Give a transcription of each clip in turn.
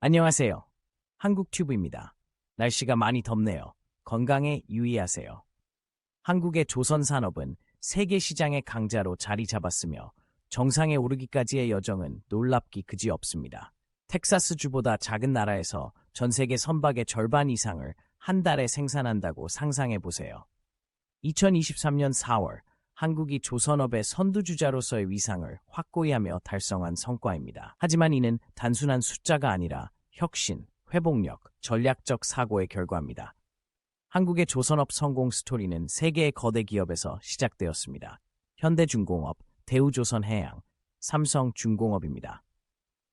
안녕하세요. 한국튜브입니다. 날씨가 많이 덥네요. 건강에 유의하세요. 한국의 조선산업은 세계 시장의 강자로 자리 잡았으며 정상에 오르기까지의 여정은 놀랍기 그지없습니다. 텍사스주보다 작은 나라에서 전 세계 선박의 절반 이상을 한 달에 생산한다고 상상해 보세요. 2023년 4월 한국이 조선업의 선두주자로서의 위상을 확고히 하며 달성한 성과입니다. 하지만 이는 단순한 숫자가 아니라 혁신, 회복력, 전략적 사고의 결과입니다. 한국의 조선업 성공 스토리는 세계의 거대 기업에서 시작되었습니다. 현대중공업, 대우조선해양, 삼성중공업입니다.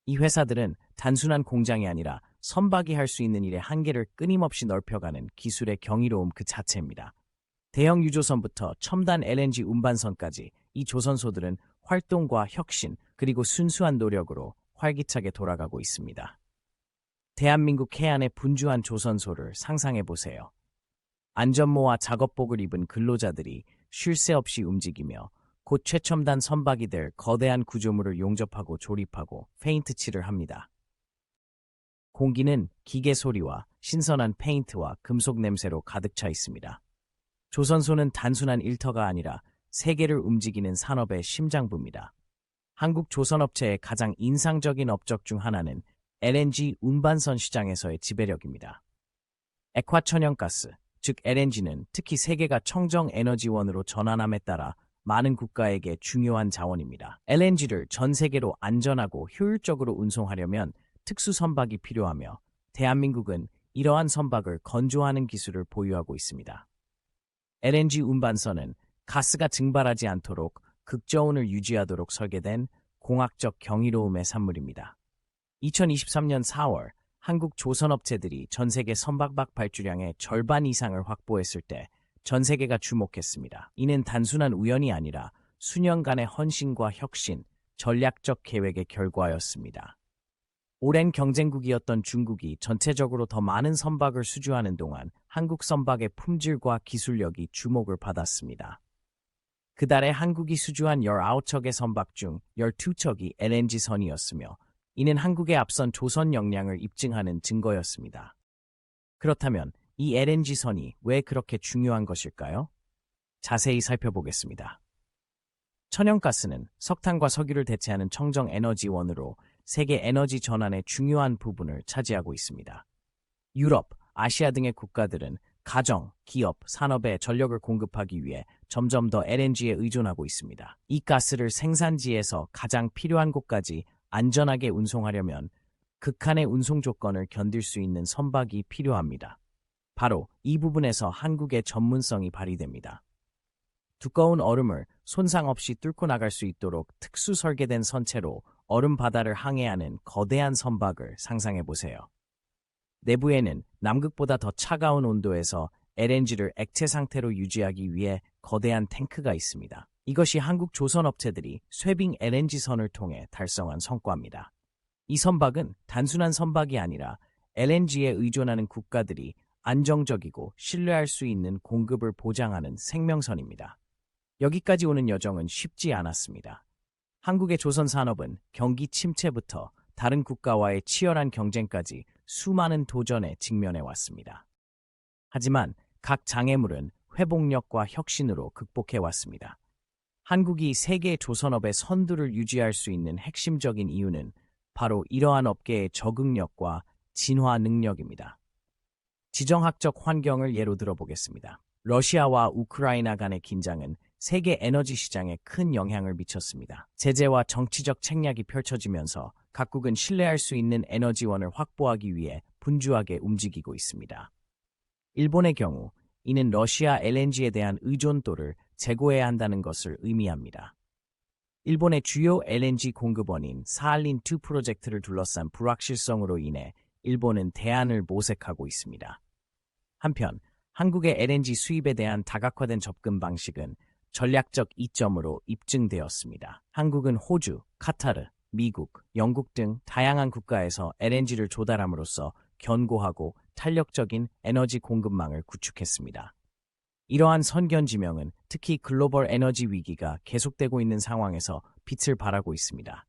이 회사들은 단순한 공장이 아니라 선박이 할 수 있는 일의 한계를 끊임없이 넓혀가는 기술의 경이로움 그 자체입니다. 대형 유조선부터 첨단 LNG 운반선까지 이 조선소들은 활동과 혁신 그리고 순수한 노력으로 활기차게 돌아가고 있습니다. 대한민국 해안의 분주한 조선소를 상상해 보세요. 안전모와 작업복을 입은 근로자들이 쉴 새 없이 움직이며 곧 최첨단 선박이 될 거대한 구조물을 용접하고 조립하고 페인트 칠을 합니다. 공기는 기계 소리와 신선한 페인트와 금속 냄새로 가득 차 있습니다. 조선소는 단순한 일터가 아니라 세계를 움직이는 산업의 심장부입니다. 한국 조선업체의 가장 인상적인 업적 중 하나는 LNG 운반선 시장에서의 지배력입니다. 액화천연가스, 즉 LNG는 특히 세계가 청정에너지원으로 전환함에 따라 많은 국가에게 중요한 자원입니다. LNG를 전 세계로 안전하고 효율적으로 운송하려면 특수 선박이 필요하며 대한민국은 이러한 선박을 건조하는 기술을 보유하고 있습니다. LNG 운반선은 가스가 증발하지 않도록 극저온을 유지하도록 설계된 공학적 경이로움의 산물입니다. 2023년 4월 한국 조선업체들이 전 세계 선박박 발주량의 절반 이상을 확보했을 때 전 세계가 주목했습니다. 이는 단순한 우연이 아니라 수년간의 헌신과 혁신, 전략적 계획의 결과였습니다. 오랜 경쟁국이었던 중국이 전체적으로 더 많은 선박을 수주하는 동안 한국 선박의 품질과 기술력이 주목을 받았습니다. 그달에 한국이 수주한 19척의 선박 중 12척이 LNG선이었으며 이는 한국의 앞선 조선 역량을 입증하는 증거였습니다. 그렇다면 이 LNG선이 왜 그렇게 중요한 것일까요? 자세히 살펴보겠습니다. 천연가스는 석탄과 석유를 대체하는 청정에너지원으로 세계 에너지 전환의 중요한 부분을 차지하고 있습니다. 유럽, 아시아 등의 국가들은 가정, 기업, 산업에 전력을 공급하기 위해 점점 더 LNG에 의존하고 있습니다. 이 가스를 생산지에서 가장 필요한 곳까지 안전하게 운송하려면 극한의 운송 조건을 견딜 수 있는 선박이 필요합니다. 바로 이 부분에서 한국의 전문성이 발휘됩니다. 두꺼운 얼음을 손상 없이 뚫고 나갈 수 있도록 특수 설계된 선체로 얼음 바다를 항해하는 거대한 선박을 상상해 보세요. 내부에는 남극보다 더 차가운 온도에서 LNG를 액체 상태로 유지하기 위해 거대한 탱크가 있습니다. 이것이 한국 조선업체들이 쇠빙 LNG선을 통해 달성한 성과입니다. 이 선박은 단순한 선박이 아니라 LNG에 의존하는 국가들이 안정적이고 신뢰할 수 있는 공급을 보장하는 생명선입니다. 여기까지 오는 여정은 쉽지 않았습니다. 한국의 조선 산업은 경기 침체부터 다른 국가와의 치열한 경쟁까지 수많은 도전에 직면해 왔습니다. 하지만 각 장애물은 회복력과 혁신으로 극복해 왔습니다. 한국이 세계 조선업의 선두를 유지할 수 있는 핵심적인 이유는 바로 이러한 업계의 적응력과 진화 능력입니다. 지정학적 환경을 예로 들어보겠습니다. 러시아와 우크라이나 간의 긴장은 세계 에너지 시장에 큰 영향을 미쳤습니다. 제재와 정치적 책략이 펼쳐지면서 각국은 신뢰할 수 있는 에너지원을 확보하기 위해 분주하게 움직이고 있습니다. 일본의 경우 이는 러시아 LNG에 대한 의존도를 제고해야 한다는 것을 의미합니다. 일본의 주요 LNG 공급원인 사할린2 프로젝트를 둘러싼 불확실성으로 인해 일본은 대안을 모색하고 있습니다. 한편 한국의 LNG 수입에 대한 다각화된 접근 방식은 전략적 이점으로 입증되었습니다. 한국은 호주, 카타르, 미국, 영국 등 다양한 국가에서 LNG를 조달함으로써 견고하고 탄력적인 에너지 공급망을 구축했습니다. 이러한 선견지명은 특히 글로벌 에너지 위기가 계속되고 있는 상황에서 빛을 발하고 있습니다.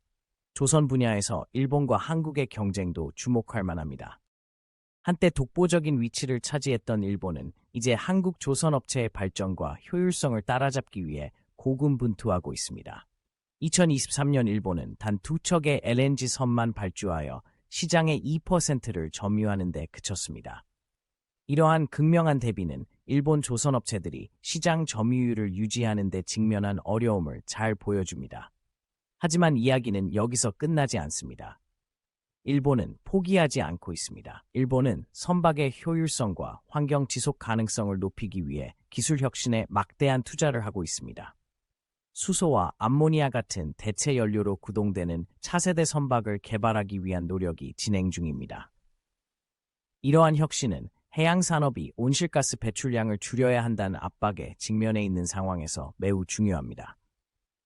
조선 분야에서 일본과 한국의 경쟁도 주목할 만합니다. 한때 독보적인 위치를 차지했던 일본은 이제 한국 조선 업체의 발전과 효율성을 따라잡기 위해 고군분투하고 있습니다. 2023년 일본은 단 2척의 LNG 선만 발주하여 시장의 2%를 점유하는 데 그쳤습니다. 이러한 극명한 대비는 일본 조선 업체들이 시장 점유율을 유지하는 데 직면한 어려움을 잘 보여줍니다. 하지만 이야기는 여기서 끝나지 않습니다. 일본은 포기하지 않고 있습니다. 일본은 선박의 효율성과 환경 지속 가능성을 높이기 위해 기술 혁신에 막대한 투자를 하고 있습니다. 수소와 암모니아 같은 대체 연료로 구동되는 차세대 선박을 개발하기 위한 노력이 진행 중입니다. 이러한 혁신은 해양 산업이 온실가스 배출량을 줄여야 한다는 압박에 직면해 있는 상황에서 매우 중요합니다.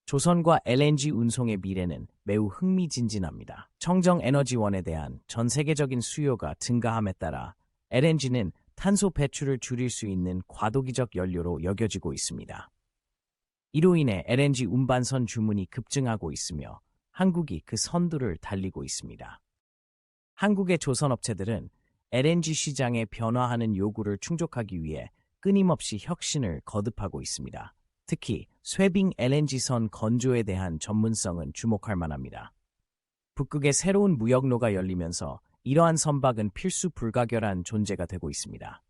조선과 LNG 운송의 미래는 매우 흥미진진합니다. 청정에너지원에 대한 전 세계적인 수요가 증가함에 따라 LNG는 탄소 배출을 줄일 수 있는 과도기적 연료로 여겨지고 있습니다. 이로 인해 LNG 운반선 주문이 급증하고 있으며 한국이 그 선두를 달리고 있습니다. 한국의 조선업체들은 LNG 시장의 변화하는 요구를 충족하기 위해 끊임없이 혁신을 거듭하고 있습니다. 특히 쇠빙 LNG선 건조에 대한 전문성은 주목할 만합니다. 북극의 새로운 무역로가 열리면서 이러한 선박은 필수 불가결한 존재가 되고 있습니다.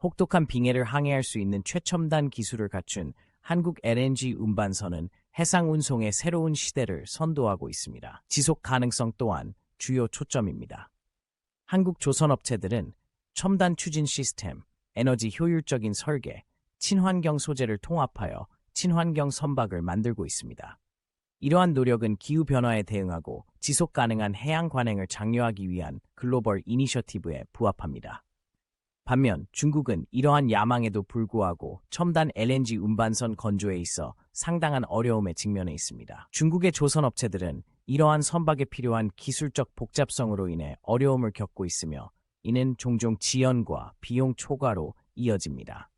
혹독한 빙해를 항해할 수 있는 최첨단 기술을 갖춘 한국 LNG 운반선은 해상 운송의 새로운 시대를 선도하고 있습니다. 지속 가능성 또한 주요 초점입니다. 한국 조선업체들은 첨단 추진 시스템, 에너지 효율적인 설계, 친환경 소재를 통합하여 친환경 선박을 만들고 있습니다. 이러한 노력은 기후변화에 대응하고 지속 가능한 해양 관행을 장려하기 위한 글로벌 이니셔티브에 부합합니다. 반면 중국은 이러한 야망에도 불구하고 첨단 LNG 운반선 건조에 있어 상당한 어려움에 직면해 있습니다. 중국의 조선업체들은 이러한 선박에 필요한 기술적 복잡성으로 인해 어려움을 겪고 있으며 이는 종종 지연과 비용 초과로 이어집니다.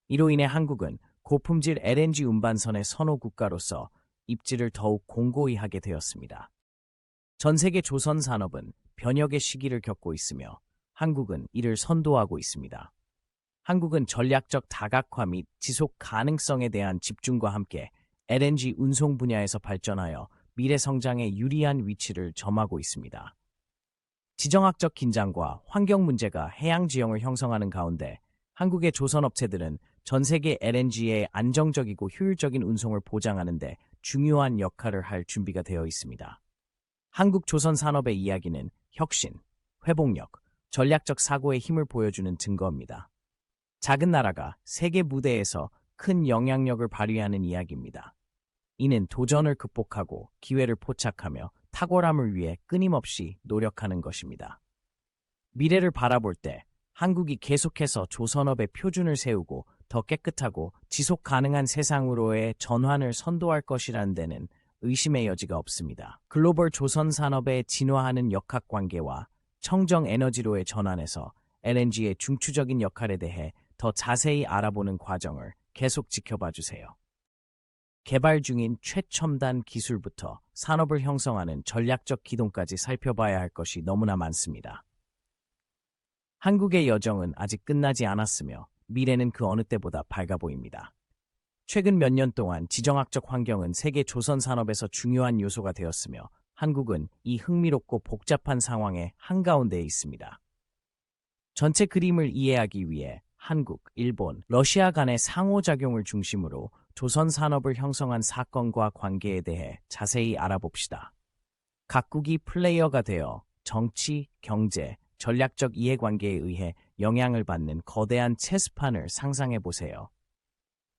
이로 인해 한국은 고품질 LNG 운반선의 선호 국가로서 입지를 더욱 공고히 하게 되었습니다. 전 세계 조선 산업은 변혁의 시기를 겪고 있으며 한국은 이를 선도하고 있습니다. 한국은 전략적 다각화 및 지속 가능성에 대한 집중과 함께 LNG 운송 분야에서 발전하여 미래 성장에 유리한 위치를 점하고 있습니다. 지정학적 긴장과 환경 문제가 해양 지형을 형성하는 가운데 한국의 조선업체들은 전 세계 LNG의 안정적이고 효율적인 운송을 보장하는 데 중요한 역할을 할 준비가 되어 있습니다. 한국 조선 산업의 이야기는 혁신, 회복력, 전략적 사고의 힘을 보여주는 증거입니다. 작은 나라가 세계 무대에서 큰 영향력을 발휘하는 이야기입니다. 이는 도전을 극복하고 기회를 포착하며 탁월함을 위해 끊임없이 노력하는 것입니다. 미래를 바라볼 때 한국이 계속해서 조선업의 표준을 세우고 더 깨끗하고 지속 가능한 세상으로의 전환을 선도할 것이라는 데는 의심의 여지가 없습니다. 글로벌 조선 산업의 진화하는 역학관계와 청정 에너지로의 전환에서 LNG의 중추적인 역할에 대해 더 자세히 알아보는 과정을 계속 지켜봐 주세요. 개발 중인 최첨단 기술부터 산업을 형성하는 전략적 기동까지 살펴봐야 할 것이 너무나 많습니다. 한국의 여정은 아직 끝나지 않았으며 미래는 그 어느 때보다 밝아 보입니다. 최근 몇 년 동안 지정학적 환경은 세계 조선 산업에서 중요한 요소가 되었으며 한국은 이 흥미롭고 복잡한 상황의 한가운데에 있습니다. 전체 그림을 이해하기 위해 한국, 일본, 러시아 간의 상호작용을 중심으로 조선 산업을 형성한 사건과 관계에 대해 자세히 알아봅시다. 각국이 플레이어가 되어 정치, 경제, 전략적 이해관계에 의해 영향을 받는 거대한 체스판을 상상해 보세요.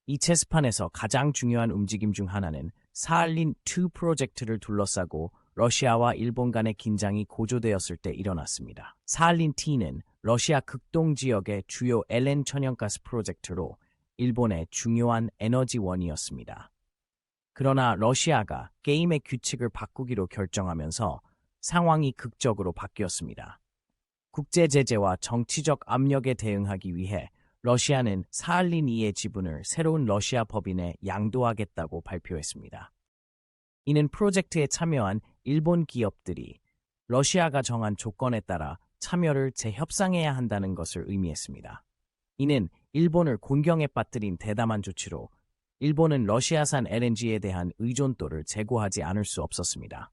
이 체스판에서 가장 중요한 움직임 중 하나는 사할린2 프로젝트를 둘러싸고 러시아와 일본 간의 긴장이 고조되었을 때 일어났습니다. 사할린-T는 러시아 극동 지역의 주요 LN 천연가스 프로젝트로 일본의 중요한 에너지원이었습니다. 그러나 러시아가 게임의 규칙을 바꾸기로 결정하면서 상황이 극적으로 바뀌었습니다. 국제 제재와 정치적 압력에 대응하기 위해 러시아는 사할린2의 지분을 새로운 러시아 법인에 양도하겠다고 발표했습니다. 이는 프로젝트에 참여한 일본 기업들이 러시아가 정한 조건에 따라 참여를 재협상해야 한다는 것을 의미했습니다. 이는 일본을 곤경에 빠뜨린 대담한 조치로 일본은 러시아산 LNG에 대한 의존도를 제고하지 않을 수 없었습니다.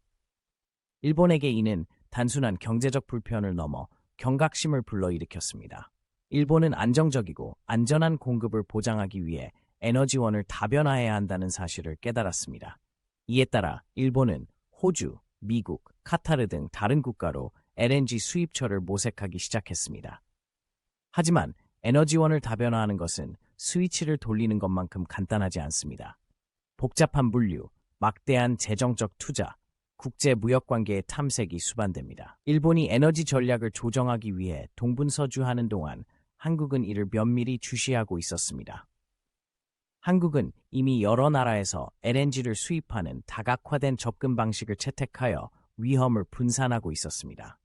일본에게 이는 단순한 경제적 불편을 넘어 경각심을 불러일으켰습니다. 일본은 안정적이고 안전한 공급을 보장하기 위해 에너지원을 다변화해야 한다는 사실을 깨달았습니다. 이에 따라 일본은 호주, 미국, 카타르 등 다른 국가로 LNG 수입처를 모색하기 시작했습니다. 하지만 에너지원을 다변화하는 것은 스위치를 돌리는 것만큼 간단하지 않습니다. 복잡한 물류, 막대한 재정적 투자, 국제 무역 관계의 탐색이 수반됩니다. 일본이 에너지 전략을 조정하기 위해 동분서주하는 동안 한국은 이를 면밀히 주시하고 있었습니다. 한국은 이미 여러 나라에서 LNG를 수입하는 다각화된 접근 방식을 채택하여 위험을 분산하고 있었습니다.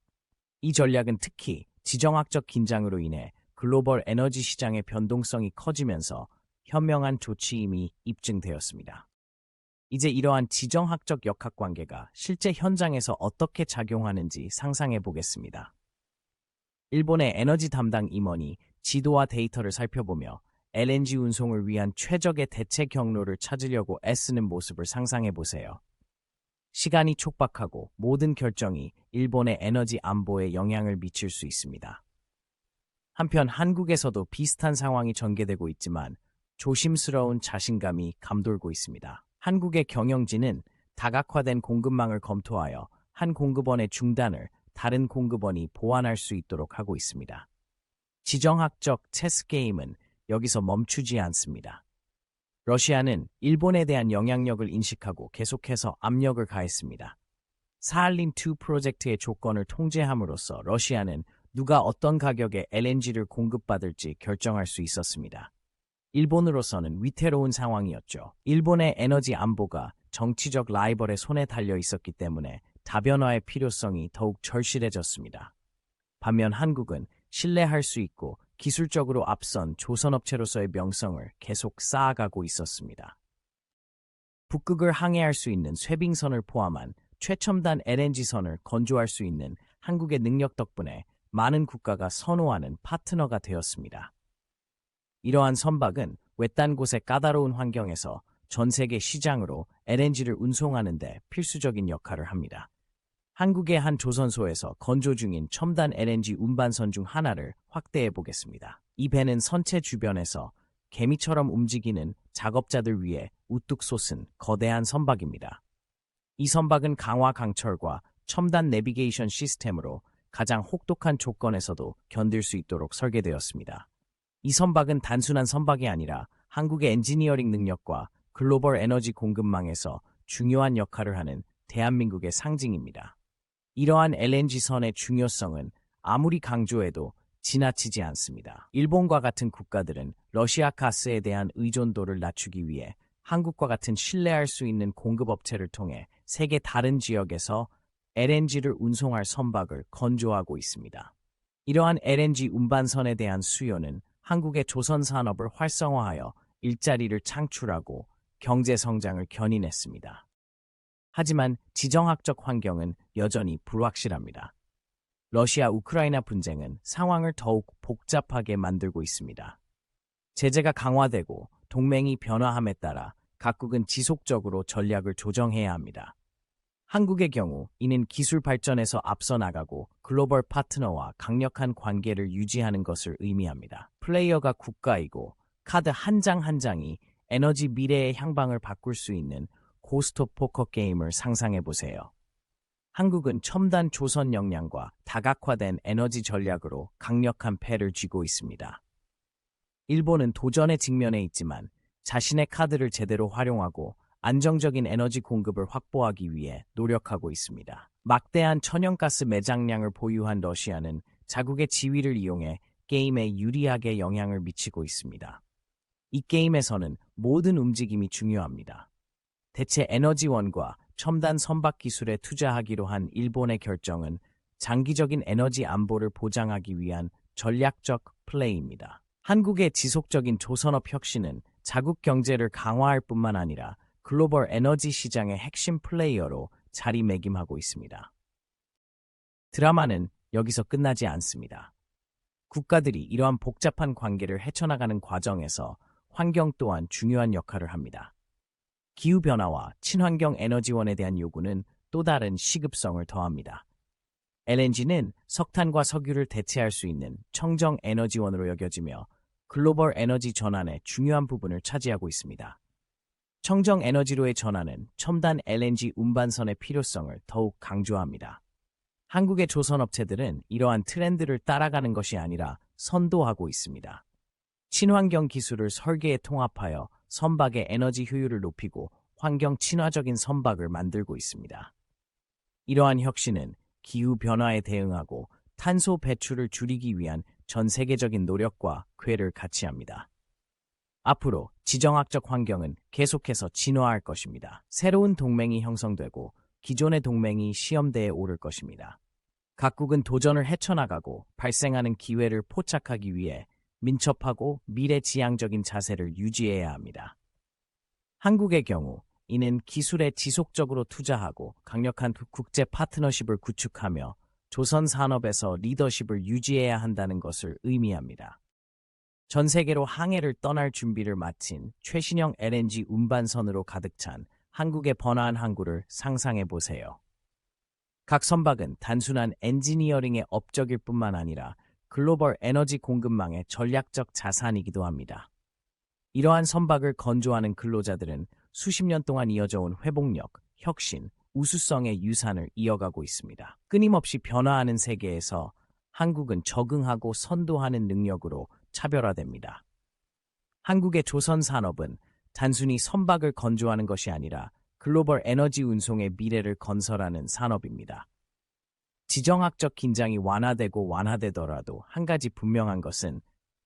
이 전략은 특히 지정학적 긴장으로 인해 글로벌 에너지 시장의 변동성이 커지면서 현명한 조치임이 입증되었습니다. 이제 이러한 지정학적 역학관계가 실제 현장에서 어떻게 작용하는지 상상해 보겠습니다. 일본의 에너지 담당 임원이 지도와 데이터를 살펴보며 LNG 운송을 위한 최적의 대체 경로를 찾으려고 애쓰는 모습을 상상해 보세요. 시간이 촉박하고 모든 결정이 일본의 에너지 안보에 영향을 미칠 수 있습니다. 한편 한국에서도 비슷한 상황이 전개되고 있지만 조심스러운 자신감이 감돌고 있습니다. 한국의 경영진은 다각화된 공급망을 검토하여 한 공급원의 중단을 다른 공급원이 보완할 수 있도록 하고 있습니다. 지정학적 체스 게임은 여기서 멈추지 않습니다. 러시아는 일본에 대한 영향력을 인식하고 계속해서 압력을 가했습니다. 사할린2 프로젝트의 조건을 통제함으로써 러시아는 누가 어떤 가격에 LNG를 공급받을지 결정할 수 있었습니다. 일본으로서는 위태로운 상황이었죠. 일본의 에너지 안보가 정치적 라이벌의 손에 달려 있었기 때문에 다변화의 필요성이 더욱 절실해졌습니다. 반면 한국은 신뢰할 수 있고 기술적으로 앞선 조선업체로서의 명성을 계속 쌓아가고 있었습니다. 북극을 항해할 수 있는 쇠빙선을 포함한 최첨단 LNG선을 건조할 수 있는 한국의 능력 덕분에 많은 국가가 선호하는 파트너가 되었습니다. 이러한 선박은 외딴 곳의 까다로운 환경에서 전 세계 시장으로 LNG를 운송하는 데 필수적인 역할을 합니다. 한국의 한 조선소에서 건조 중인 첨단 LNG 운반선 중 하나를 확대해 보겠습니다. 이 배는 선체 주변에서 개미처럼 움직이는 작업자들 위해 우뚝 솟은 거대한 선박입니다. 이 선박은 강화 강철과 첨단 내비게이션 시스템으로 가장 혹독한 조건에서도 견딜 수 있도록 설계되었습니다. 이 선박은 단순한 선박이 아니라 한국의 엔지니어링 능력과 글로벌 에너지 공급망에서 중요한 역할을 하는 대한민국의 상징입니다. 이러한 LNG선의 중요성은 아무리 강조해도 지나치지 않습니다. 일본과 같은 국가들은 러시아 가스에 대한 의존도를 낮추기 위해 한국과 같은 신뢰할 수 있는 공급업체를 통해 세계 다른 지역에서 LNG를 운송할 선박을 건조하고 있습니다. 이러한 LNG 운반선에 대한 수요는 한국의 조선 산업을 활성화하여 일자리를 창출하고 경제 성장을 견인했습니다. 하지만 지정학적 환경은 여전히 불확실합니다. 러시아 우크라이나 분쟁은 상황을 더욱 복잡하게 만들고 있습니다. 제재가 강화되고 동맹이 변화함에 따라 각국은 지속적으로 전략을 조정해야 합니다. 한국의 경우 이는 기술 발전에서 앞서 나가고 글로벌 파트너와 강력한 관계를 유지하는 것을 의미합니다. 플레이어가 국가이고 카드 한 장 한 장이 에너지 미래의 향방을 바꿀 수 있는 고스톱 포커 게임을 상상해 보세요. 한국은 첨단 조선 역량과 다각화된 에너지 전략으로 강력한 패를 쥐고 있습니다. 일본은 도전에 직면해 있지만 자신의 카드를 제대로 활용하고 안정적인 에너지 공급을 확보하기 위해 노력하고 있습니다. 막대한 천연가스 매장량을 보유한 러시아는 자국의 지위를 이용해 게임에 유리하게 영향을 미치고 있습니다. 이 게임에서는 모든 움직임이 중요합니다. 대체 에너지원과 첨단 선박 기술에 투자하기로 한 일본의 결정은 장기적인 에너지 안보를 보장하기 위한 전략적 플레이입니다. 한국의 지속적인 조선업 혁신은 자국 경제를 강화할 뿐만 아니라 글로벌 에너지 시장의 핵심 플레이어로 자리매김하고 있습니다. 드라마는 여기서 끝나지 않습니다. 국가들이 이러한 복잡한 관계를 헤쳐나가는 과정에서 환경 또한 중요한 역할을 합니다. 기후변화와 친환경 에너지원에 대한 요구는 또 다른 시급성을 더합니다. LNG는 석탄과 석유를 대체할 수 있는 청정 에너지원으로 여겨지며 글로벌 에너지 전환의 중요한 부분을 차지하고 있습니다. 청정 에너지로의 전환은 첨단 LNG 운반선의 필요성을 더욱 강조합니다. 한국의 조선업체들은 이러한 트렌드를 따라가는 것이 아니라 선도하고 있습니다. 친환경 기술을 설계에 통합하여 선박의 에너지 효율을 높이고 환경 친화적인 선박을 만들고 있습니다. 이러한 혁신은 기후변화에 대응하고 탄소 배출을 줄이기 위한 전 세계적인 노력과 궤를 같이 합니다. 앞으로 지정학적 환경은 계속해서 진화할 것입니다. 새로운 동맹이 형성되고 기존의 동맹이 시험대에 오를 것입니다. 각국은 도전을 헤쳐나가고 발생하는 기회를 포착하기 위해 민첩하고 미래지향적인 자세를 유지해야 합니다. 한국의 경우 이는 기술에 지속적으로 투자하고 강력한 국제 파트너십을 구축하며 조선 산업에서 리더십을 유지해야 한다는 것을 의미합니다. 전 세계로 항해를 떠날 준비를 마친 최신형 LNG 운반선으로 가득 찬 한국의 번화한 항구를 상상해 보세요. 각 선박은 단순한 엔지니어링의 업적일 뿐만 아니라 글로벌 에너지 공급망의 전략적 자산이기도 합니다. 이러한 선박을 건조하는 근로자들은 수십 년 동안 이어져 온 회복력, 혁신, 우수성의 유산을 이어가고 있습니다. 끊임없이 변화하는 세계에서 한국은 적응하고 선도하는 능력으로 차별화됩니다. 한국의 조선 산업은 단순히 선박을 건조하는 것이 아니라 글로벌 에너지 운송의 미래를 건설하는 산업입니다. 지정학적 긴장이 완화되더라도 한 가지 분명한 것은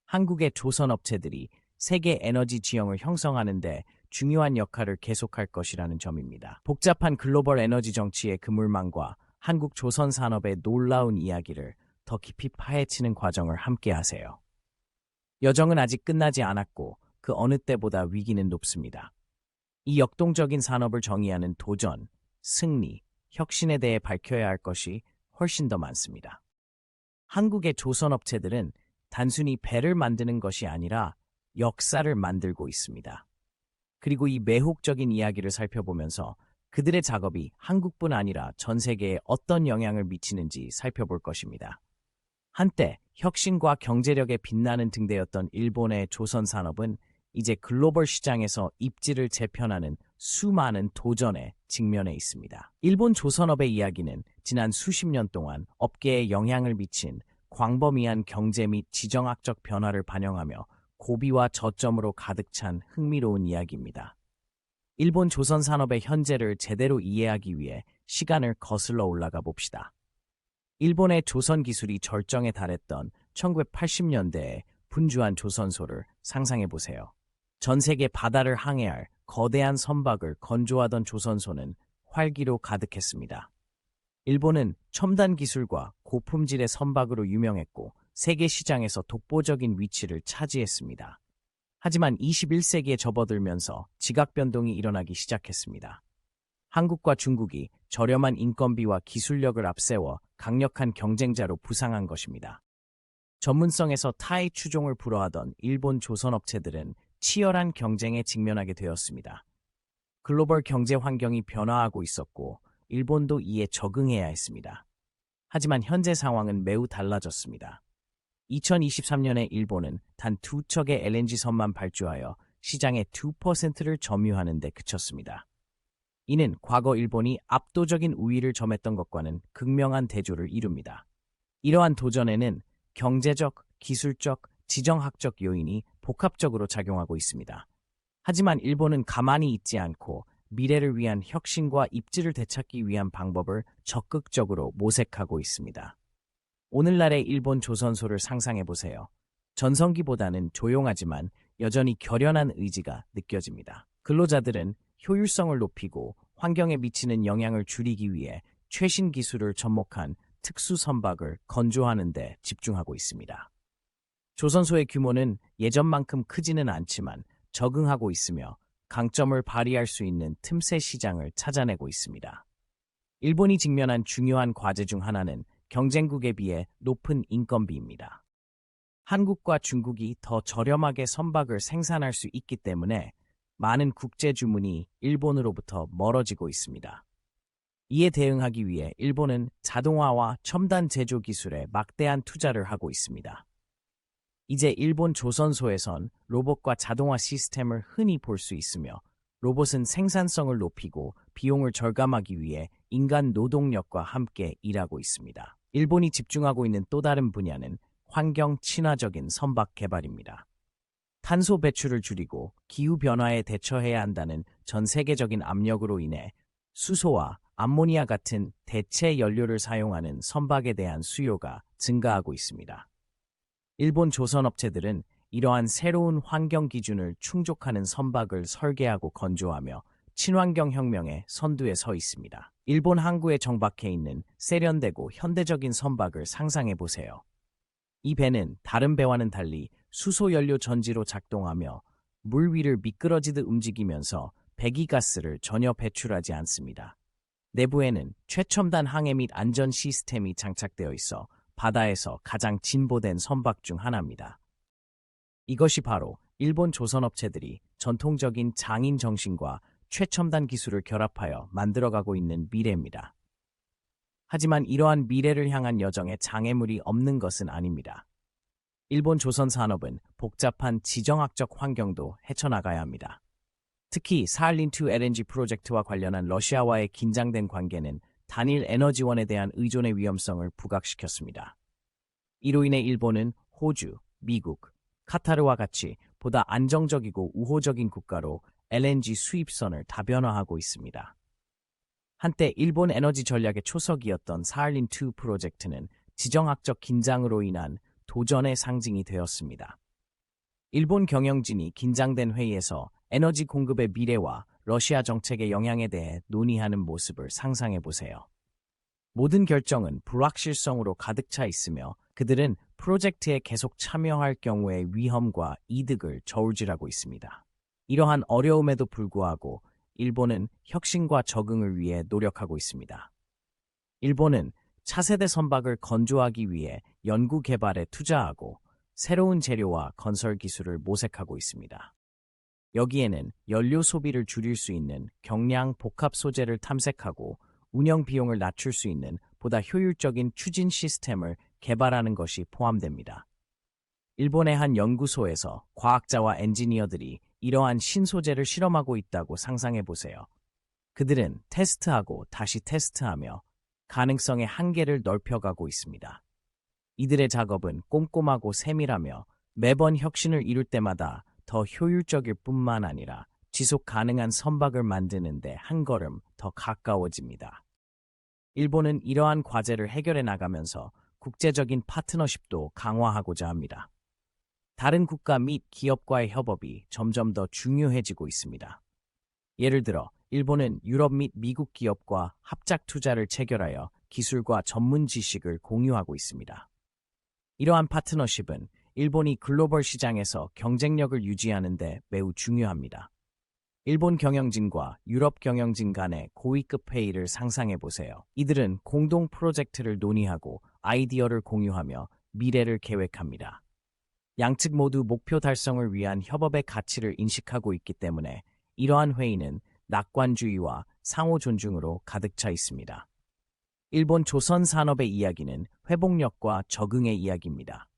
한국의 조선 업체들이 세계 에너지 지형을 형성하는 데 중요한 역할을 계속할 것이라는 점입니다. 복잡한 글로벌 에너지 정치의 그물망과 한국 조선 산업의 놀라운 이야기를 더 깊이 파헤치는 과정을 함께 하세요. 여정은 아직 끝나지 않았고 그 어느 때보다 위기는 높습니다. 이 역동적인 산업을 정의하는 도전, 승리, 혁신에 대해 밝혀야 할 것이 훨씬 더 많습니다. 한국의 조선업체들은 단순히 배를 만드는 것이 아니라 역사를 만들고 있습니다. 그리고 이 매혹적인 이야기를 살펴보면서 그들의 작업이 한국뿐 아니라 전 세계에 어떤 영향을 미치는지 살펴볼 것입니다. 한때 혁신과 경제력에 빛나는 등대였던 일본의 조선 산업은 이제 글로벌 시장에서 입지를 재편하는 수많은 도전에 직면해 있습니다. 일본 조선업의 이야기는 지난 수십 년 동안 업계에 영향을 미친 광범위한 경제 및 지정학적 변화를 반영하며 고비와 저점으로 가득 찬 흥미로운 이야기입니다. 일본 조선 산업의 현재를 제대로 이해하기 위해 시간을 거슬러 올라가 봅시다. 일본의 조선 기술이 절정에 달했던 1980년대의 분주한 조선소를 상상해 보세요. 전 세계 바다를 항해할 거대한 선박을 건조하던 조선소는 활기로 가득했습니다. 일본은 첨단 기술과 고품질의 선박으로 유명했고 세계 시장에서 독보적인 위치를 차지했습니다. 하지만 21세기에 접어들면서 지각 변동이 일어나기 시작했습니다. 한국과 중국이 저렴한 인건비와 기술력을 앞세워 강력한 경쟁자로 부상한 것입니다. 전문성에서 타의 추종을 불허하던 일본 조선업체들은 치열한 경쟁에 직면하게 되었습니다. 글로벌 경제 환경이 변화하고 있었고 일본도 이에 적응해야 했습니다. 하지만 현재 상황은 매우 달라졌습니다. 2023년에 일본은 단 2척의 LNG선만 발주하여 시장의 2%를 점유하는 데 그쳤습니다. 이는 과거 일본이 압도적인 우위를 점했던 것과는 극명한 대조를 이룹니다. 이러한 도전에는 경제적, 기술적, 지정학적 요인이 복합적으로 작용하고 있습니다. 하지만 일본은 가만히 있지 않고 미래를 위한 혁신과 입지를 되찾기 위한 방법을 적극적으로 모색하고 있습니다. 오늘날의 일본 조선소를 상상해보세요. 전성기보다는 조용하지만 여전히 결연한 의지가 느껴집니다. 근로자들은 효율성을 높이고 환경에 미치는 영향을 줄이기 위해 최신 기술을 접목한 특수 선박을 건조하는 데 집중하고 있습니다. 조선소의 규모는 예전만큼 크지는 않지만 적응하고 있으며 강점을 발휘할 수 있는 틈새 시장을 찾아내고 있습니다. 일본이 직면한 중요한 과제 중 하나는 경쟁국에 비해 높은 인건비입니다. 한국과 중국이 더 저렴하게 선박을 생산할 수 있기 때문에 많은 국제 주문이 일본으로부터 멀어지고 있습니다. 이에 대응하기 위해 일본은 자동화와 첨단 제조 기술에 막대한 투자를 하고 있습니다. 이제 일본 조선소에선 로봇과 자동화 시스템을 흔히 볼 수 있으며 로봇은 생산성을 높이고 비용을 절감하기 위해 인간 노동력과 함께 일하고 있습니다. 일본이 집중하고 있는 또 다른 분야는 환경 친화적인 선박 개발입니다. 탄소 배출을 줄이고 기후변화에 대처해야 한다는 전 세계적인 압력으로 인해 수소와 암모니아 같은 대체 연료를 사용하는 선박에 대한 수요가 증가하고 있습니다. 일본 조선업체들은 이러한 새로운 환경 기준을 충족하는 선박을 설계하고 건조하며 친환경 혁명의 선두에 서 있습니다. 일본 항구에 정박해 있는 세련되고 현대적인 선박을 상상해 보세요. 이 배는 다른 배와는 달리 수소연료 전지로 작동하며 물 위를 미끄러지듯 움직이면서 배기가스를 전혀 배출하지 않습니다. 내부에는 최첨단 항해 및 안전 시스템이 장착되어 있어 바다에서 가장 진보된 선박 중 하나입니다. 이것이 바로 일본 조선업체들이 전통적인 장인 정신과 최첨단 기술을 결합하여 만들어가고 있는 미래입니다. 하지만 이러한 미래를 향한 여정에 장애물이 없는 것은 아닙니다. 일본 조선 산업은 복잡한 지정학적 환경도 헤쳐나가야 합니다. 특히 사할린2 LNG 프로젝트와 관련한 러시아와의 긴장된 관계는 단일 에너지원에 대한 의존의 위험성을 부각시켰습니다. 이로 인해 일본은 호주, 미국, 카타르와 같이 보다 안정적이고 우호적인 국가로 LNG 수입선을 다변화하고 있습니다. 한때 일본 에너지 전략의 초석이었던 사할린2 프로젝트는 지정학적 긴장으로 인한 도전의 상징이 되었습니다. 일본 경영진이 긴장된 회의에서 에너지 공급의 미래와 러시아 정책의 영향에 대해 논의하는 모습을 상상해 보세요. 모든 결정은 불확실성으로 가득 차 있으며 그들은 프로젝트에 계속 참여할 경우의 위험과 이득을 저울질하고 있습니다. 이러한 어려움에도 불구하고 일본은 혁신과 적응을 위해 노력하고 있습니다. 일본은 차세대 선박을 건조하기 위해 연구 개발에 투자하고 새로운 재료와 건설 기술을 모색하고 있습니다. 여기에는 연료 소비를 줄일 수 있는 경량 복합 소재를 탐색하고 운영 비용을 낮출 수 있는 보다 효율적인 추진 시스템을 개발하는 것이 포함됩니다. 일본의 한 연구소에서 과학자와 엔지니어들이 이러한 신소재를 실험하고 있다고 상상해 보세요. 그들은 테스트하고 다시 테스트하며 가능성의 한계를 넓혀가고 있습니다. 이들의 작업은 꼼꼼하고 세밀하며 매번 혁신을 이룰 때마다 더 효율적일 뿐만 아니라 지속 가능한 선박을 만드는 데 한 걸음 더 가까워집니다. 일본은 이러한 과제를 해결해 나가면서 국제적인 파트너십도 강화하고자 합니다. 다른 국가 및 기업과의 협업이 점점 더 중요해지고 있습니다. 예를 들어 일본은 유럽 및 미국 기업과 합작 투자를 체결하여 기술과 전문 지식을 공유하고 있습니다. 이러한 파트너십은 일본이 글로벌 시장에서 경쟁력을 유지하는 데 매우 중요합니다. 일본 경영진과 유럽 경영진 간의 고위급 회의를 상상해 보세요. 이들은 공동 프로젝트를 논의하고 아이디어를 공유하며 미래를 계획합니다. 양측 모두 목표 달성을 위한 협업의 가치를 인식하고 있기 때문에 이러한 회의는 낙관주의와 상호 존중으로 가득 차 있습니다. 일본 조선 산업의 이야기는 회복력과 적응의 이야기입니다.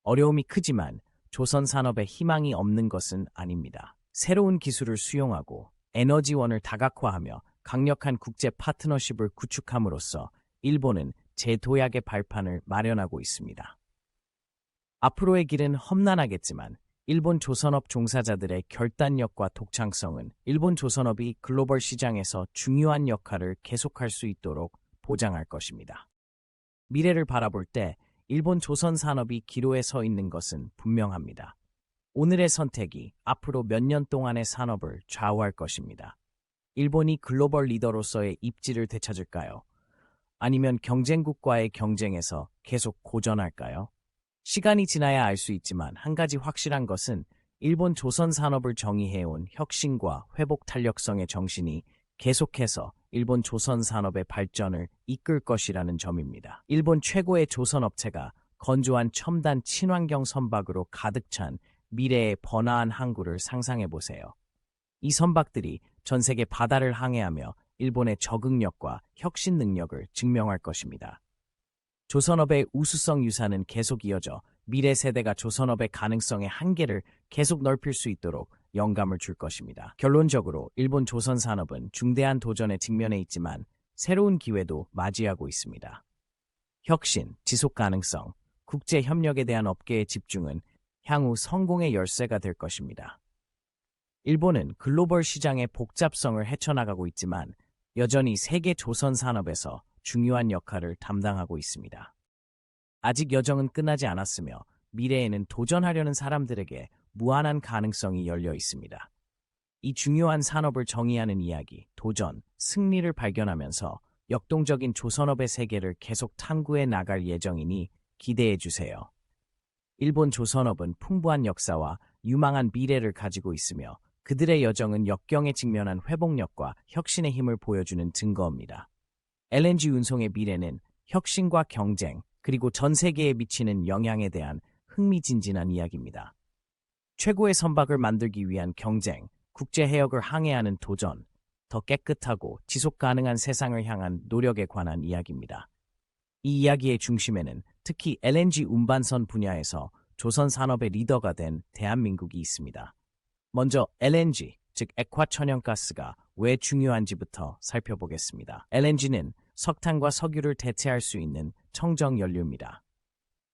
어려움이 크지만 조선 산업에 희망이 없는 것은 아닙니다. 새로운 기술을 수용하고 에너지원을 다각화하며 강력한 국제 파트너십을 구축함으로써 일본은 재도약의 발판을 마련하고 있습니다. 앞으로의 길은 험난하겠지만 일본 조선업 종사자들의 결단력과 독창성은 일본 조선업이 글로벌 시장에서 중요한 역할을 계속할 수 있도록 보장할 것입니다. 미래를 바라볼 때 일본 조선 산업이 기로에 서 있는 것은 분명합니다. 오늘의 선택이 앞으로 몇 년 동안의 산업을 좌우할 것입니다. 일본이 글로벌 리더로서의 입지를 되찾을까요? 아니면 경쟁국과의 경쟁에서 계속 고전할까요? 시간이 지나야 알 수 있지만 한 가지 확실한 것은 일본 조선 산업을 정의해온 혁신과 회복 탄력성의 정신이 계속해서 일본 조선 산업의 발전을 이끌 것이라는 점입니다. 일본 최고의 조선 업체가 건조한 첨단 친환경 선박으로 가득 찬 미래의 번화한 항구를 상상해 보세요. 이 선박들이 전 세계 바다를 항해하며 일본의 적응력과 혁신 능력을 증명할 것입니다. 조선업의 우수성 유산은 계속 이어져 미래 세대가 조선업의 가능성의 한계를 계속 넓힐 수 있도록 영감을 줄 것입니다. 결론적으로 일본 조선 산업은 중대한 도전에 직면해 있지만 새로운 기회도 맞이하고 있습니다. 혁신, 지속 가능성, 국제 협력에 대한 업계의 집중은 향후 성공의 열쇠가 될 것입니다. 일본은 글로벌 시장의 복잡성을 헤쳐나가고 있지만 여전히 세계 조선 산업에서 중요한 역할을 담당하고 있습니다. 아직 여정은 끝나지 않았으며 미래에는 도전하려는 사람들에게 무한한 가능성이 열려 있습니다. 이 중요한 산업을 정의하는 이야기, 도전, 승리를 발견하면서 역동적인 조선업의 세계를 계속 탐구해 나갈 예정이니 기대해 주세요. 일본 조선업은 풍부한 역사와 유망한 미래를 가지고 있으며 그들의 여정은 역경에 직면한 회복력과 혁신의 힘을 보여주는 증거입니다. LNG 운송의 미래는 혁신과 경쟁, 그리고 전 세계에 미치는 영향에 대한 흥미진진한 이야기입니다. 최고의 선박을 만들기 위한 경쟁, 국제 해역을 항해하는 도전, 더 깨끗하고 지속 가능한 세상을 향한 노력에 관한 이야기입니다. 이 이야기의 중심에는 특히 LNG 운반선 분야에서 조선 산업의 리더가 된 대한민국이 있습니다. 먼저 LNG, 즉 액화천연가스가 왜 중요한지부터 살펴보겠습니다. LNG는 석탄과 석유를 대체할 수 있는 청정연료입니다.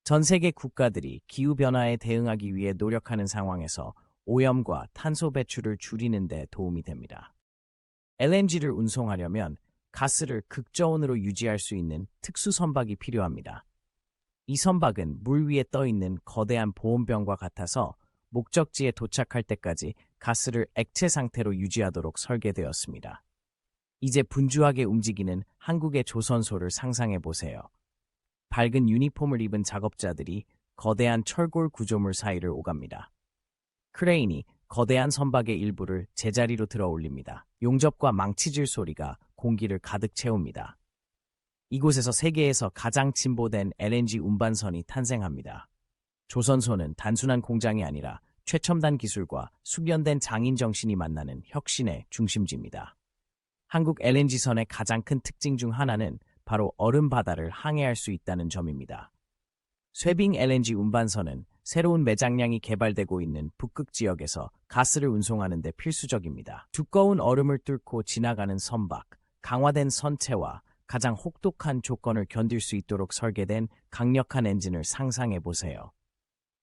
전 세계 국가들이 기후변화에 대응하기 위해 노력하는 상황에서 오염과 탄소 배출을 줄이는 데 도움이 됩니다. LNG를 운송하려면 가스를 극저온으로 유지할 수 있는 특수 선박이 필요합니다. 이 선박은 물 위에 떠 있는 거대한 보온병과 같아서 목적지에 도착할 때까지 가스를 액체 상태로 유지하도록 설계되었습니다. 이제 분주하게 움직이는 한국의 조선소를 상상해 보세요. 밝은 유니폼을 입은 작업자들이 거대한 철골 구조물 사이를 오갑니다. 크레인이 거대한 선박의 일부를 제자리로 들어 올립니다. 용접과 망치질 소리가 공기를 가득 채웁니다. 이곳에서 세계에서 가장 진보된 LNG 운반선이 탄생합니다. 조선소는 단순한 공장이 아니라 최첨단 기술과 숙련된 장인 정신이 만나는 혁신의 중심지입니다. 한국 LNG선의 가장 큰 특징 중 하나는 바로 얼음 바다를 항해할 수 있다는 점입니다. 쇠빙 LNG 운반선은 새로운 매장량이 개발되고 있는 북극 지역에서 가스를 운송하는 데 필수적입니다. 두꺼운 얼음을 뚫고 지나가는 선박, 강화된 선체와 가장 혹독한 조건을 견딜 수 있도록 설계된 강력한 엔진을 상상해 보세요.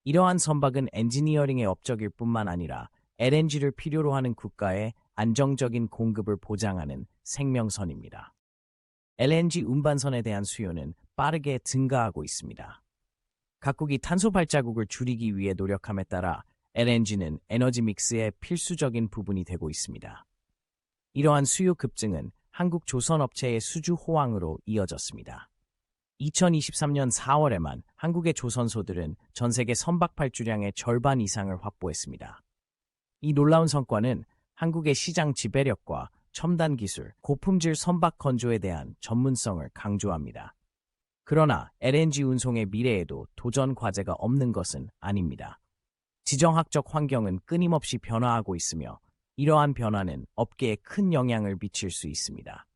이러한 선박은 엔지니어링의 업적일 뿐만 아니라 LNG를 필요로 하는 국가의 안정적인 공급을 보장하는 생명선입니다. LNG 운반선에 대한 수요는 빠르게 증가하고 있습니다. 각국이 탄소 발자국을 줄이기 위해 노력함에 따라 LNG는 에너지 믹스의 필수적인 부분이 되고 있습니다. 이러한 수요 급증은 한국 조선업체의 수주 호황으로 이어졌습니다. 2023년 4월에만 한국의 조선소들은 전 세계 선박 발주량의 절반 이상을 확보했습니다. 이 놀라운 성과는 한국의 시장 지배력과 첨단 기술, 고품질 선박 건조에 대한 전문성을 강조합니다. 그러나 LNG 운송의 미래에도 도전 과제가 없는 것은 아닙니다. 지정학적 환경은 끊임없이 변화하고 있으며 이러한 변화는 업계에 큰 영향을 미칠 수 있습니다.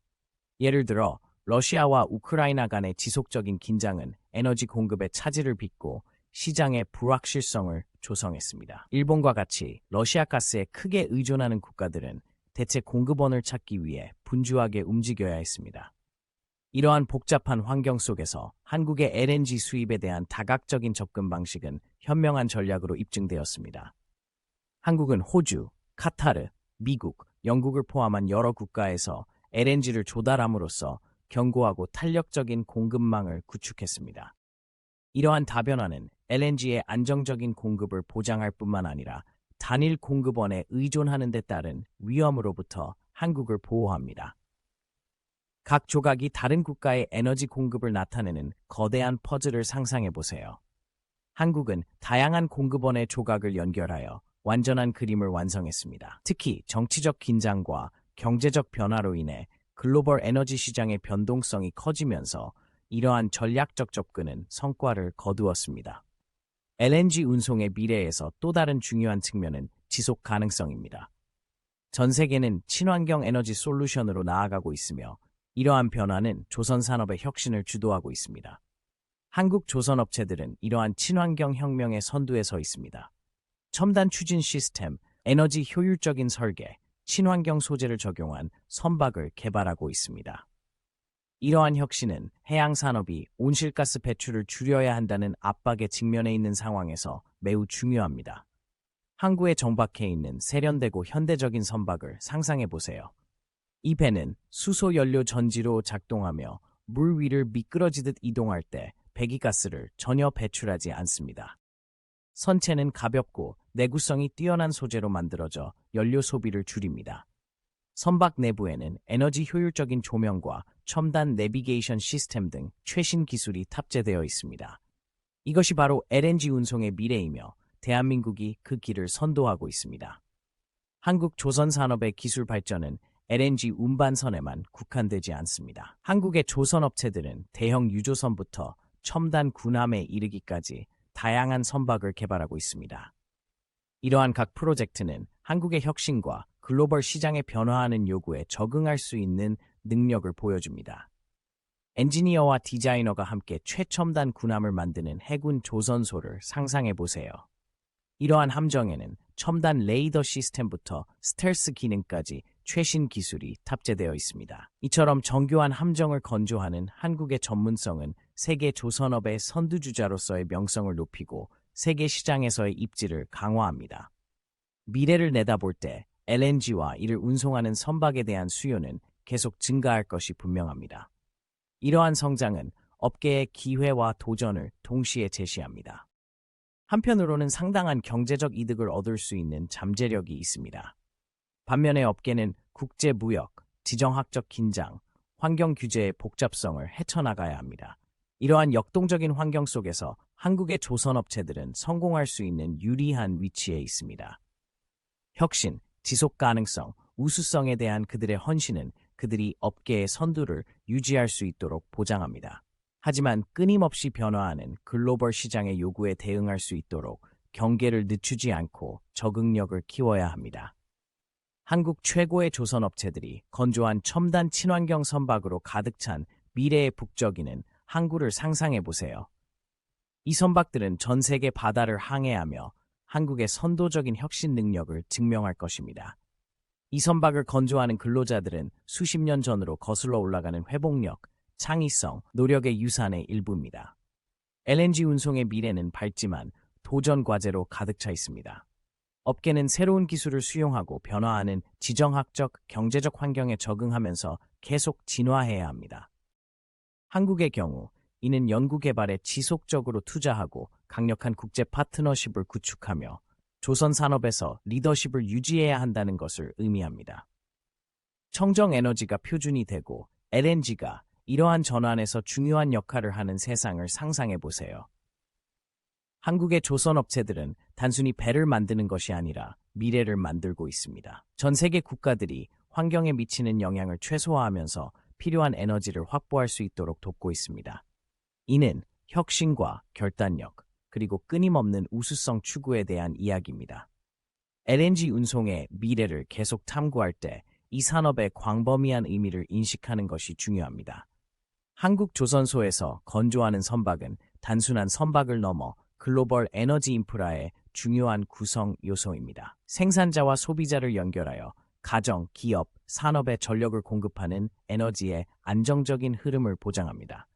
예를 들어 러시아와 우크라이나 간의 지속적인 긴장은 에너지 공급에 차질을 빚고 시장의 불확실성을 조성했습니다. 일본과 같이 러시아 가스에 크게 의존하는 국가들은 대체 공급원을 찾기 위해 분주하게 움직여야 했습니다. 이러한 복잡한 환경 속에서 한국의 LNG 수입에 대한 다각적인 접근 방식은 현명한 전략으로 입증되었습니다. 한국은 호주, 카타르, 미국, 영국을 포함한 여러 국가에서 LNG를 조달함으로써 견고하고 탄력적인 공급망을 구축했습니다. 이러한 다변화는 LNG의 안정적인 공급을 보장할 뿐만 아니라 단일 공급원에 의존하는 데 따른 위험으로부터 한국을 보호합니다. 각 조각이 다른 국가의 에너지 공급을 나타내는 거대한 퍼즐을 상상해 보세요. 한국은 다양한 공급원의 조각을 연결하여 완전한 그림을 완성했습니다. 특히 정치적 긴장과 경제적 변화로 인해 글로벌 에너지 시장의 변동성이 커지면서 이러한 전략적 접근은 성과를 거두었습니다. LNG 운송의 미래에서 또 다른 중요한 측면은 지속 가능성입니다. 전 세계는 친환경 에너지 솔루션으로 나아가고 있으며 이러한 변화는 조선 산업의 혁신을 주도하고 있습니다. 한국 조선업체들은 이러한 친환경 혁명의 선두에 서 있습니다. 첨단 추진 시스템, 에너지 효율적인 설계, 친환경 소재를 적용한 선박을 개발하고 있습니다. 이러한 혁신은 해양 산업이 온실가스 배출을 줄여야 한다는 압박에 직면해 있는 상황에서 매우 중요합니다. 항구에 정박해 있는 세련되고 현대적인 선박을 상상해 보세요. 이 배는 수소 연료 전지로 작동하며 물 위를 미끄러지듯 이동할 때 배기가스를 전혀 배출하지 않습니다. 선체는 가볍고 내구성이 뛰어난 소재로 만들어져 연료 소비를 줄입니다. 선박 내부에는 에너지 효율적인 조명과 첨단 내비게이션 시스템 등 최신 기술이 탑재되어 있습니다. 이것이 바로 LNG 운송의 미래이며 대한민국이 그 길을 선도하고 있습니다. 한국 조선 산업의 기술 발전은 LNG 운반선에만 국한되지 않습니다. 한국의 조선업체들은 대형 유조선부터 첨단 군함에 이르기까지 다양한 선박을 개발하고 있습니다. 이러한 각 프로젝트는 한국의 혁신과 글로벌 시장에 변화하는 요구에 적응할 수 있는 능력을 보여줍니다. 엔지니어와 디자이너가 함께 최첨단 군함을 만드는 해군 조선소를 상상해 보세요. 이러한 함정에는 첨단 레이더 시스템부터 스텔스 기능까지 최신 기술이 탑재되어 있습니다. 이처럼 정교한 함정을 건조하는 한국의 전문성은 세계 조선업의 선두주자로서의 명성을 높이고 세계 시장에서의 입지를 강화합니다. 미래를 내다볼 때 LNG와 이를 운송하는 선박에 대한 수요는 계속 증가할 것이 분명합니다. 이러한 성장은 업계의 기회와 도전을 동시에 제시합니다. 한편으로는 상당한 경제적 이득을 얻을 수 있는 잠재력이 있습니다. 반면에 업계는 국제 무역, 지정학적 긴장, 환경 규제의 복잡성을 헤쳐나가야 합니다. 이러한 역동적인 환경 속에서 한국의 조선업체들은 성공할 수 있는 유리한 위치에 있습니다. 혁신, 지속 가능성, 우수성에 대한 그들의 헌신은 그들이 업계의 선두를 유지할 수 있도록 보장합니다. 하지만 끊임없이 변화하는 글로벌 시장의 요구에 대응할 수 있도록 경계를 늦추지 않고 적응력을 키워야 합니다. 한국 최고의 조선업체들이 건조한 첨단 친환경 선박으로 가득 찬 미래의 북적이는 항구를 상상해 보세요. 이 선박들은 전 세계 바다를 항해하며 한국의 선도적인 혁신 능력을 증명할 것입니다. 이 선박을 건조하는 근로자들은 수십 년 전으로 거슬러 올라가는 회복력, 창의성, 노력의 유산의 일부입니다. LNG 운송의 미래는 밝지만 도전 과제로 가득 차 있습니다. 업계는 새로운 기술을 수용하고 변화하는 지정학적, 경제적 환경에 적응하면서 계속 진화해야 합니다. 한국의 경우 이는 연구개발에 지속적으로 투자하고 강력한 국제 파트너십을 구축하며 조선 산업에서 리더십을 유지해야 한다는 것을 의미합니다. 청정 에너지가 표준이 되고 LNG가 이러한 전환에서 중요한 역할을 하는 세상을 상상해 보세요. 한국의 조선업체들은 단순히 배를 만드는 것이 아니라 미래를 만들고 있습니다. 전 세계 국가들이 환경에 미치는 영향을 최소화하면서 필요한 에너지를 확보할 수 있도록 돕고 있습니다. 이는 혁신과 결단력, 그리고 끊임없는 우수성 추구에 대한 이야기입니다. LNG 운송의 미래를 계속 탐구할 때 이 산업의 광범위한 의미를 인식하는 것이 중요합니다. 한국 조선소에서 건조하는 선박은 단순한 선박을 넘어 글로벌 에너지 인프라의 중요한 구성 요소입니다. 생산자와 소비자를 연결하여 가정, 기업, 산업에 전력을 공급하는 에너지의 안정적인 흐름을 보장합니다.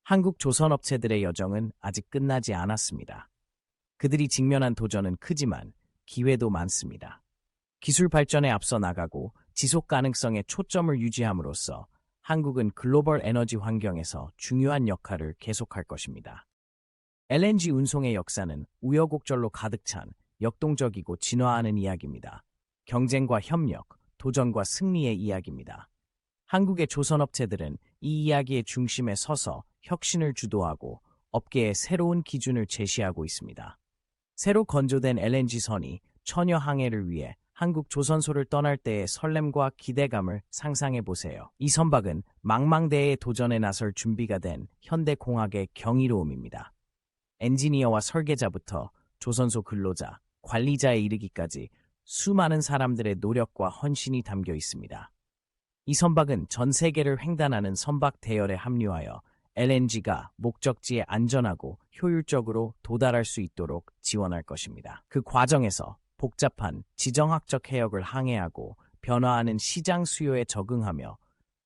한국 조선업체들의 여정은 아직 끝나지 않았습니다. 그들이 직면한 도전은 크지만 기회도 많습니다. 기술 발전에 앞서 나가고 지속 가능성에 초점을 유지함으로써 한국은 글로벌 에너지 환경에서 중요한 역할을 계속할 것입니다. LNG 운송의 역사는 우여곡절로 가득 찬 역동적이고 진화하는 이야기입니다. 경쟁과 협력, 도전과 승리의 이야기입니다. 한국의 조선업체들은 이 이야기의 중심에 서서 혁신을 주도하고 업계의 새로운 기준을 제시하고 있습니다. 새로 건조된 LNG선이 처녀 항해를 위해 한국 조선소를 떠날 때의 설렘과 기대감을 상상해 보세요. 이 선박은 망망대해의 도전에 나설 준비가 된 현대공학의 경이로움입니다. 엔지니어와 설계자부터 조선소 근로자, 관리자에 이르기까지 수많은 사람들의 노력과 헌신이 담겨 있습니다. 이 선박은 전 세계를 횡단하는 선박 대열에 합류하여 LNG가 목적지에 안전하고 효율적으로 도달할 수 있도록 지원할 것입니다. 그 과정에서 복잡한 지정학적 해역을 항해하고 변화하는 시장 수요에 적응하며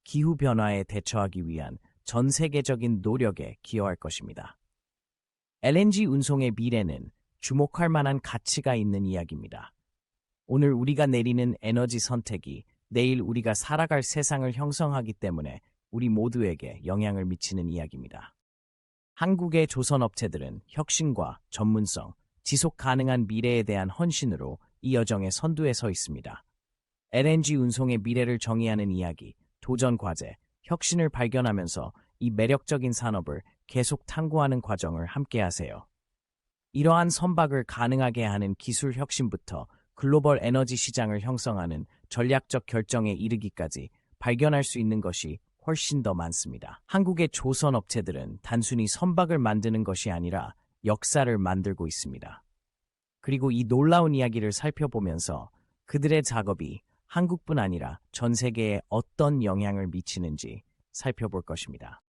기후 변화에 대처하기 위한 전 세계적인 노력에 기여할 것입니다. LNG 운송의 미래는 주목할 만한 가치가 있는 이야기입니다. 오늘 우리가 내리는 에너지 선택이 내일 우리가 살아갈 세상을 형성하기 때문에 우리 모두에게 영향을 미치는 이야기입니다. 한국의 조선업체들은 혁신과 전문성, 지속 가능한 미래에 대한 헌신으로 이 여정의 선두에 서 있습니다. LNG 운송의 미래를 정의하는 이야기, 도전 과제, 혁신을 발견하면서 이 매력적인 산업을 계속 탐구하는 과정을 함께하세요. 이러한 선박을 가능하게 하는 기술 혁신부터 글로벌 에너지 시장을 형성하는 전략적 결정에 이르기까지 발견할 수 있는 것이 훨씬 더 많습니다. 한국의 조선 업체들은 단순히 선박을 만드는 것이 아니라 역사를 만들고 있습니다. 그리고 이 놀라운 이야기를 살펴보면서 그들의 작업이 한국뿐 아니라 전 세계에 어떤 영향을 미치는지 살펴볼 것입니다.